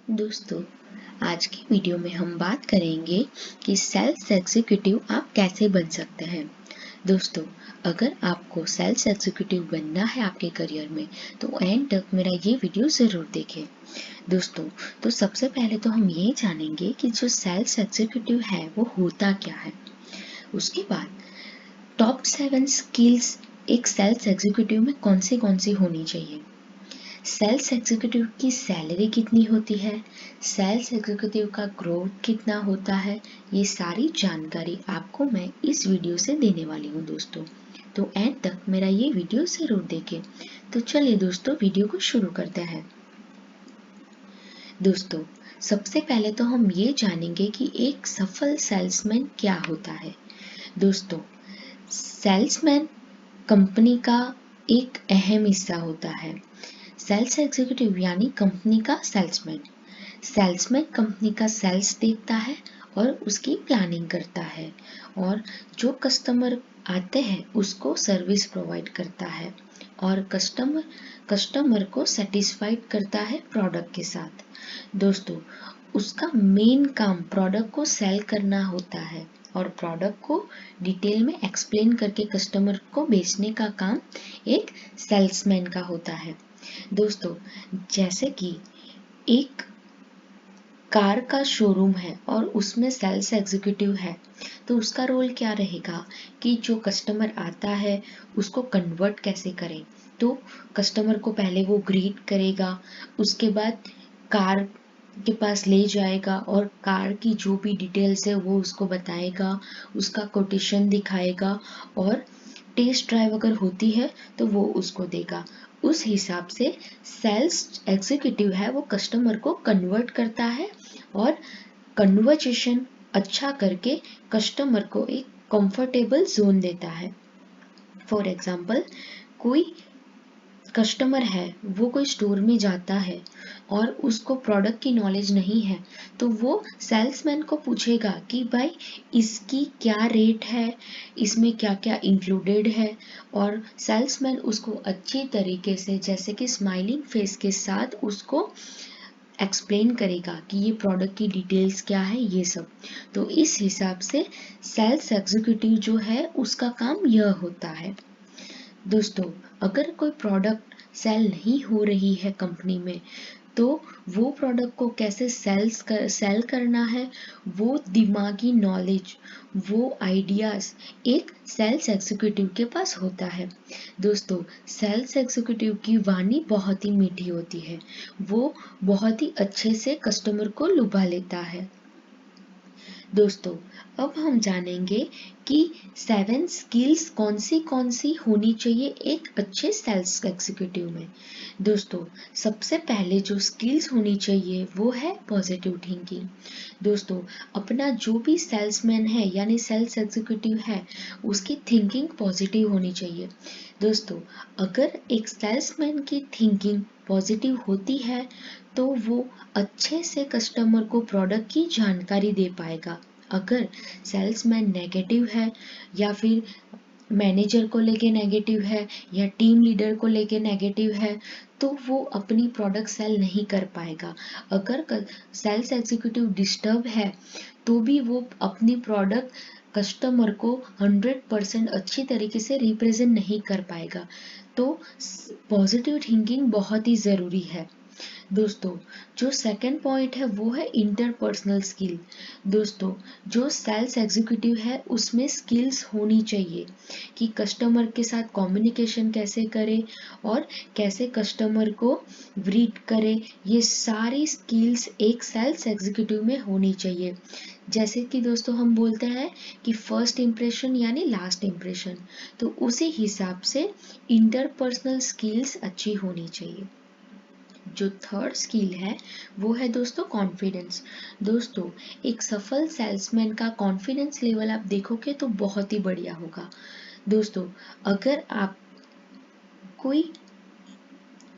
दोस्तों, आज की वीडियो में हम बात करेंगे कि सेल्स एग्जीक्यूटिव आप कैसे बन सकते हैं। दोस्तों, अगर आपको सेल्स एग्जीक्यूटिव बनना है आपके करियर में तो एंड तक मेरा ये वीडियो ज़रूर देखें। दोस्तों, तो सबसे पहले तो हम ये जानेंगे कि जो सेल्स एग्जीक्यूटिव है वो होता क्या है। उसके बाद टॉप 7 स्किल्स एक सेल्स एग्जीक्यूटिव में कौन सी होनी चाहिए। सेल्स एग्जीक्यूटिव की सैलरी कितनी होती है, सेल्स एग्जीक्यूटिव का ग्रोथ कितना होता है, ये सारी जानकारी आपको मैं इस वीडियो से देने वाली हूँ दोस्तों। तो एंड तक मेरा ये वीडियो ज़रूर देखें। तो चलिए दोस्तों, वीडियो को शुरू करते हैं। दोस्तों, सबसे पहले तो हम ये जानेंगे कि एक सफल सेल्समैन क्या होता है। दोस्तों, सेल्समैन कंपनी का एक अहम हिस्सा होता है। सेल्स एग्जीक्यूटिव यानी कंपनी का सेल्समैन। सेल्समैन कंपनी का सेल्स देखता है और उसकी प्लानिंग करता है और जो कस्टमर आते हैं उसको सर्विस प्रोवाइड करता है और कस्टमर को सेटिस्फाइड करता है प्रोडक्ट के साथ। दोस्तों, उसका मेन काम प्रोडक्ट को सेल करना होता है और प्रोडक्ट को डिटेल में एक्सप्लेन करके कस्टमर को बेचने का काम एक सेल्समैन का होता है। दोस्तों, जैसे कि एक कार का शोरूम है और उसमें सेल्स एग्जीक्यूटिव है, तो उसका रोल क्या रहेगा कि जो कस्टमर आता है उसको कन्वर्ट कैसे करें। तो कस्टमर को पहले वो ग्रीट करेगा, उसके बाद कार के पास ले जाएगा और कार की जो भी डिटेल्स है वो उसको बताएगा, उसका कोटेशन दिखाएगा और टेस्ट ड्राइव अगर होती है तो वो उसको देगा। उस हिसाब से सेल्स एग्जीक्यूटिव है वो कस्टमर को कन्वर्ट करता है और कन्वर्सेशन अच्छा करके कस्टमर को एक कंफर्टेबल जोन देता है। फॉर एग्जाम्पल, कोई कस्टमर है वो कोई स्टोर में जाता है और उसको प्रोडक्ट की नॉलेज नहीं है, तो वो सेल्समैन को पूछेगा कि भाई इसकी क्या रेट है, इसमें क्या क्या इंक्लूडेड है, और सेल्समैन उसको अच्छी तरीके से जैसे कि स्माइलिंग फेस के साथ उसको एक्सप्लेन करेगा कि ये प्रोडक्ट की डिटेल्स क्या है, ये सब। तो इस हिसाब से सेल्स एग्जीक्यूटिव जो है उसका काम यह होता है। दोस्तों, अगर कोई प्रोडक्ट सेल नहीं हो रही है कंपनी में, तो वो प्रोडक्ट को कैसे सेल करना है, वो दिमागी नॉलेज, वो आइडियाज एक सेल्स एग्जीक्यूटिव के पास होता है। दोस्तों, सेल्स एग्जीक्यूटिव की वाणी बहुत ही मीठी होती है, वो बहुत ही अच्छे से कस्टमर को लुभा लेता है। दोस्तों, अब हम जानेंगे कि 7 स्किल्स कौन सी होनी चाहिए एक अच्छे सेल्स एग्जीक्यूटिव में। दोस्तों, सबसे पहले जो स्किल्स होनी चाहिए वो है पॉजिटिव थिंकिंग। दोस्तों, अपना जो भी सेल्समैन है यानी सेल्स एग्जीक्यूटिव है उसकी थिंकिंग पॉजिटिव होनी चाहिए। दोस्तों, अगर एक सेल्समैन की थिंकिंग पॉजिटिव होती है तो वो अच्छे से कस्टमर को प्रोडक्ट की जानकारी दे पाएगा। अगर सेल्समैन नेगेटिव है या फिर मैनेजर को लेके नेगेटिव है या टीम लीडर को लेके नेगेटिव है, तो वो अपनी प्रोडक्ट सेल नहीं कर पाएगा। अगर सेल्स एग्जीक्यूटिव डिस्टर्ब है तो भी वो अपनी प्रोडक्ट कस्टमर को 100% अच्छी तरीके से रिप्रेजेंट नहीं कर पाएगा। तो पॉजिटिव थिंकिंग बहुत ही ज़रूरी है। दोस्तों, जो सेकंड पॉइंट है वो है इंटरपर्सनल स्किल। दोस्तों, जो सेल्स एग्जीक्यूटिव है उसमें स्किल्स होनी चाहिए कि कस्टमर के साथ कम्युनिकेशन कैसे करे और कैसे कस्टमर को ग्रीट करे। ये सारी स्किल्स एक सेल्स एग्जीक्यूटिव में होनी चाहिए। जैसे कि दोस्तों हम बोलते हैं कि फर्स्ट इम्प्रेशन यानी लास्ट इम्प्रेशन, तो उसी हिसाब से इंटरपर्सनल स्किल्स अच्छी होनी चाहिए। जो थर्ड स्किल है वो है दोस्तों कॉन्फिडेंस। दोस्तों, एक सफल सेल्समैन का कॉन्फिडेंस लेवल आप देखोगे तो बहुत ही बढ़िया होगा। दोस्तों, अगर आप कोई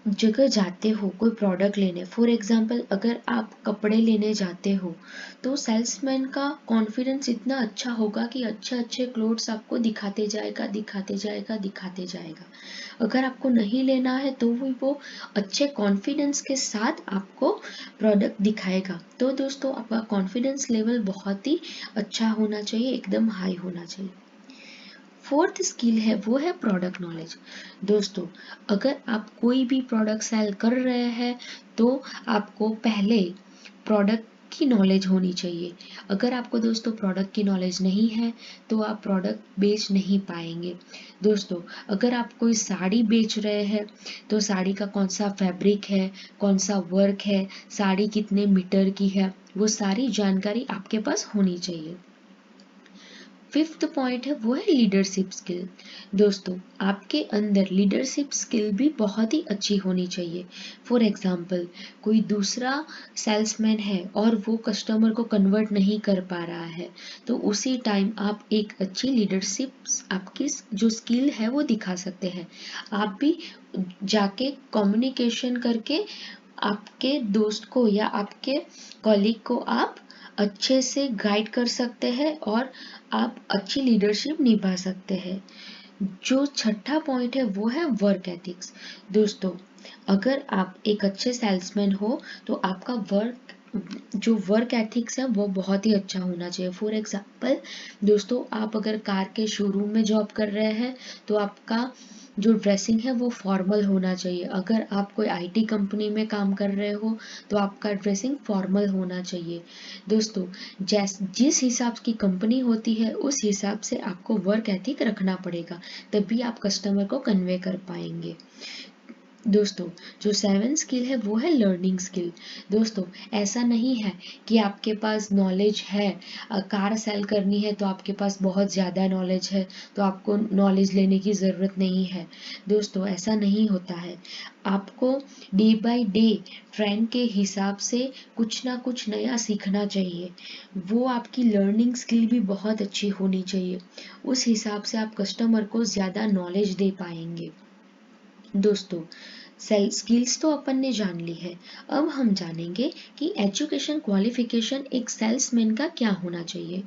जगह जाते हो कोई प्रोडक्ट लेने, फॉर एग्जांपल अगर आप कपड़े लेने जाते हो तो सेल्समैन का कॉन्फिडेंस इतना अच्छा होगा कि अच्छे अच्छे क्लोथ्स आपको दिखाते जाएगा दिखाते जाएगा दिखाते जाएगा। अगर आपको नहीं लेना है तो वो अच्छे कॉन्फिडेंस के साथ आपको प्रोडक्ट दिखाएगा। तो दोस्तों आपका कॉन्फिडेंस लेवल बहुत ही अच्छा होना चाहिए, एकदम हाई होना चाहिए। फोर्थ स्किल है वो है प्रोडक्ट नॉलेज। दोस्तों अगर आप कोई भी प्रोडक्ट सेल कर रहे हैं तो आपको पहले प्रोडक्ट की नॉलेज होनी चाहिए। अगर आपको दोस्तों प्रोडक्ट की नॉलेज नहीं है तो आप प्रोडक्ट बेच नहीं पाएंगे। दोस्तों अगर आप कोई साड़ी बेच रहे हैं तो साड़ी का कौन सा फैब्रिक है, कौन सा वर्क है, साड़ी कितने मीटर की है, वो सारी जानकारी आपके पास होनी चाहिए। फिफ्थ पॉइंट है वो है लीडरशिप स्किल। दोस्तों आपके अंदर लीडरशिप स्किल भी बहुत ही अच्छी होनी चाहिए। फॉर एग्जाम्पल कोई दूसरा सेल्समैन है और वो कस्टमर को कन्वर्ट नहीं कर पा रहा है तो उसी टाइम आप एक अच्छी लीडरशिप आपकी जो स्किल है वो दिखा सकते हैं। आप भी जाके कम्युनिकेशन करके आपके दोस्त को या आपके कॉलीग को आप अच्छे से गाइड कर सकते हैं और आप अच्छी लीडरशिप निभा सकते हैं। जो छठा पॉइंट है वो है वर्क एथिक्स। दोस्तों अगर आप एक अच्छे सेल्समैन हो तो आपका वर्क एथिक्स है वो बहुत ही अच्छा होना चाहिए। फॉर एग्जांपल दोस्तों आप अगर कार के शोरूम में जॉब कर रहे हैं तो आपका जो ड्रेसिंग है वो फॉर्मल होना चाहिए। अगर आप कोई आईटी कंपनी में काम कर रहे हो तो आपका ड्रेसिंग फॉर्मल होना चाहिए। दोस्तों जिस हिसाब की कंपनी होती है उस हिसाब से आपको वर्क एथिक रखना पड़ेगा, तभी आप कस्टमर को कन्वे कर पाएंगे। दोस्तों जो सेवन स्किल है वो है लर्निंग स्किल। दोस्तों ऐसा नहीं है कि आपके पास नॉलेज है, कार सेल करनी है तो आपके पास बहुत ज़्यादा नॉलेज है तो आपको नॉलेज लेने की ज़रूरत नहीं है। दोस्तों ऐसा नहीं होता है। आपको डे बाय डे ट्रेंड के हिसाब से कुछ ना कुछ नया सीखना चाहिए। वो आपकी लर्निंग स्किल भी बहुत अच्छी होनी चाहिए, उस हिसाब से आप कस्टमर को ज़्यादा नॉलेज दे पाएंगे। दोस्तों सेल स्किल्स तो अपन ने जान ली है, अब हम जानेंगे कि एजुकेशन क्वालिफिकेशन एक सेल्समैन का क्या होना चाहिए।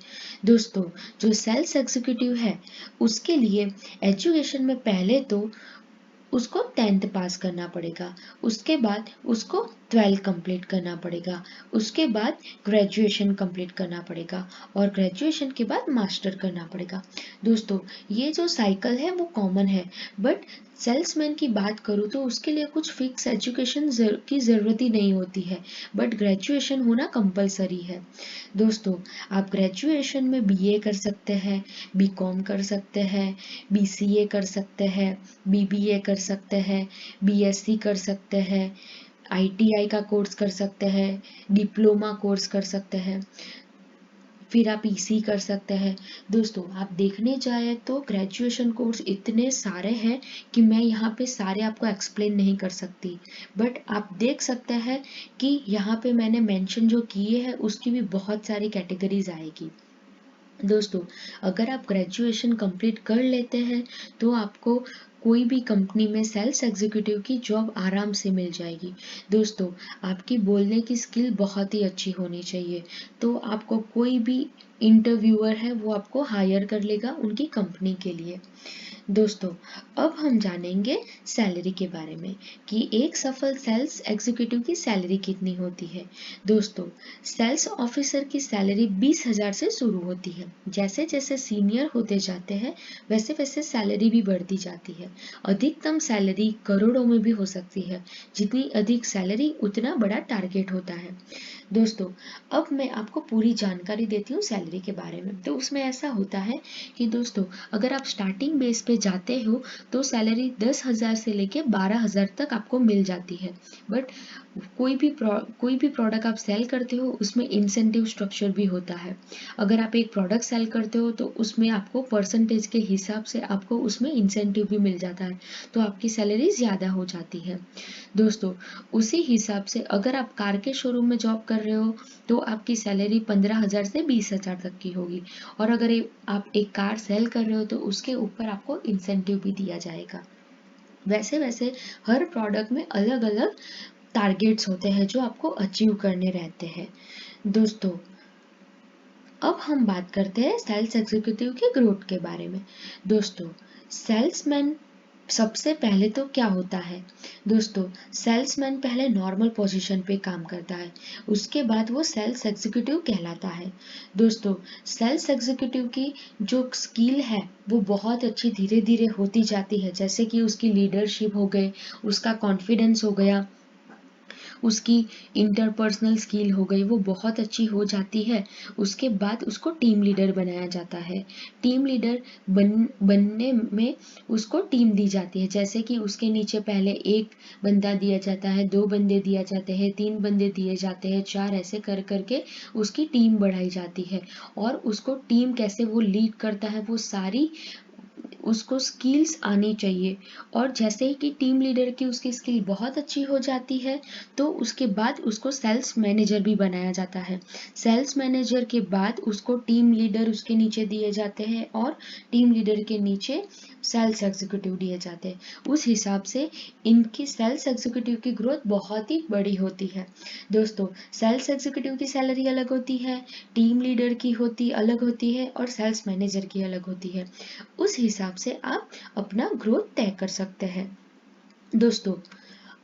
दोस्तों जो सेल्स एग्जीक्यूटिव है उसके लिए एजुकेशन में पहले तो उसको 10th पास करना पड़ेगा, उसके बाद उसको 12 कंप्लीट करना पड़ेगा, उसके बाद ग्रेजुएशन कंप्लीट करना पड़ेगा और ग्रेजुएशन के बाद मास्टर करना पड़ेगा। दोस्तों ये जो साइकिल है वो कॉमन है, बट सेल्समैन की बात करूँ तो उसके लिए कुछ फिक्स एजुकेशन की ज़रूरत ही नहीं होती है, बट ग्रेजुएशन होना कंपलसरी है। दोस्तों आप ग्रेजुएशन में बीए कर सकते हैं, बीकॉम कर सकते हैं, बीसीए कर सकते हैं, बीबीए कर सकते हैं, बीएससी कर सकते हैं, आईटीआई का कोर्स कर सकते हैं, डिप्लोमा कोर्स कर सकते हैं, फिर आप ईसी कर सकते हैं। दोस्तों आप देखने जाए तो ग्रेजुएशन कोर्स इतने सारे हैं कि मैं यहाँ पे सारे आपको एक्सप्लेन नहीं कर सकती, बट आप देख सकते हैं कि यहाँ पे मैंने मेंशन जो किए हैं उसकी भी बहुत सारी कैटेगरीज आएगी। दोस्तों अगर आप ग्रेजुएशन कंप्लीट कर लेते हैं तो आपको कोई भी कंपनी में सेल्स एग्जीक्यूटिव की जॉब आराम से मिल जाएगी। दोस्तों आपकी बोलने की स्किल बहुत ही अच्छी होनी चाहिए तो आपको कोई भी इंटरव्यूअर है वो आपको हायर कर लेगा उनकी कंपनी के लिए। दोस्तों अब हम जानेंगे सैलरी के बारे में कि एक सफल सेल्स एग्जीक्यूटिव की सैलरी कितनी होती है। दोस्तों सेल्स ऑफिसर की सैलरी 20,000 से शुरू होती है। जैसे जैसे सीनियर होते जाते हैं वैसे वैसे सैलरी भी बढ़ती जाती है। अधिकतम सैलरी करोड़ों में भी हो सकती है। जितनी अधिक सैलरी उतना बड़ा टारगेट होता है। दोस्तों अब मैं आपको पूरी जानकारी देती हूँ सैलरी के बारे में। तो उसमें ऐसा होता है कि दोस्तों अगर आप स्टार्टिंग बेस पे जाते हो तो सैलरी 10,000 से लेके 12,000 तक आपको मिल जाती है, बट कोई भी प्रोडक्ट आप सेल करते हो उसमें इंसेंटिव स्ट्रक्चर भी होता है। अगर आप एक प्रोडक्ट सेल करते हो तो उसमें आपको परसेंटेज के हिसाब से आपको उसमें इंसेंटिव भी मिल जाता है तो आपकी सैलरी ज़्यादा हो जाती है। दोस्तों उसी हिसाब से अगर आप कार के शोरूम में जॉब कर रहे हो तो आपकी सैलरी 15,000 से 20,000 तक की होगी और अगर आप एक कार सेल कर रहे हो तो उसके ऊपर आपको इंसेंटिव भी दिया जाएगा। वैसे वैसे हर प्रोडक्ट में अलग अलग टारगेट्स होते हैं जो आपको अचीव करने रहते हैं। दोस्तों, अब हम बात करते हैं सेल्स एग्जीक्यूटिव के ग्रोथ के बारे में। दोस्तों, सेल्समैन सबसे पहले तो क्या होता है? दोस्तों, सेल्समैन पहले नॉर्मल पोजीशन पे काम करता है, उसके बाद वो सेल्स एग्जीक्यूटिव कहलाता है। दोस्तों, सेल्स एग्जीक्यूटिव की जो स्किल है वो बहुत अच्छी धीरे धीरे होती जाती है, जैसे कि उसकी लीडरशिप हो गई, उसका कॉन्फिडेंस हो गया, उसकी इंटरपर्सनल स्किल हो गई, वो बहुत अच्छी हो जाती है। उसके बाद उसको टीम लीडर बनाया जाता है। टीम लीडर बनने में उसको टीम दी जाती है, जैसे कि उसके नीचे पहले एक बंदा दिया जाता है, 2 बंदे दिए जाते हैं, 3 बंदे दिए जाते हैं, 4, ऐसे कर करके उसकी टीम बढ़ाई जाती है। और उसको टीम कैसे वो लीड करता है वो सारी उसको स्किल्स आनी चाहिए। और जैसे ही कि टीम लीडर की उसकी स्किल बहुत अच्छी हो जाती है तो उसके बाद उसको सेल्स मैनेजर भी बनाया जाता है। सेल्स मैनेजर के बाद उसको टीम लीडर उसके नीचे दिए जाते हैं और टीम लीडर के नीचे सेल्स एग्जीक्यूटिव दिए जाते हैं। उस हिसाब से इनकी सेल्स एग्जीक्यूटिव की ग्रोथ बहुत ही बड़ी होती है। दोस्तों, सेल्स एग्जीक्यूटिव की सैलरी अलग होती है, टीम लीडर की होती अलग होती है और सेल्स मैनेजर की अलग होती है। उस हिसाब से आप अपना ग्रोथ तय कर सकते हैं। दोस्तों,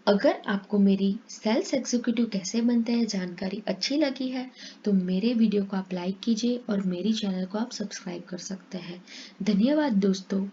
अगर आपको मेरी सेल्स एग्जीक्यूटिव कैसे बनते हैं जानकारी अच्छी लगी है तो मेरे वीडियो को आप लाइक कीजिए और मेरी चैनल को आप सब्सक्राइब कर सकते हैं। धन्यवाद दोस्तों।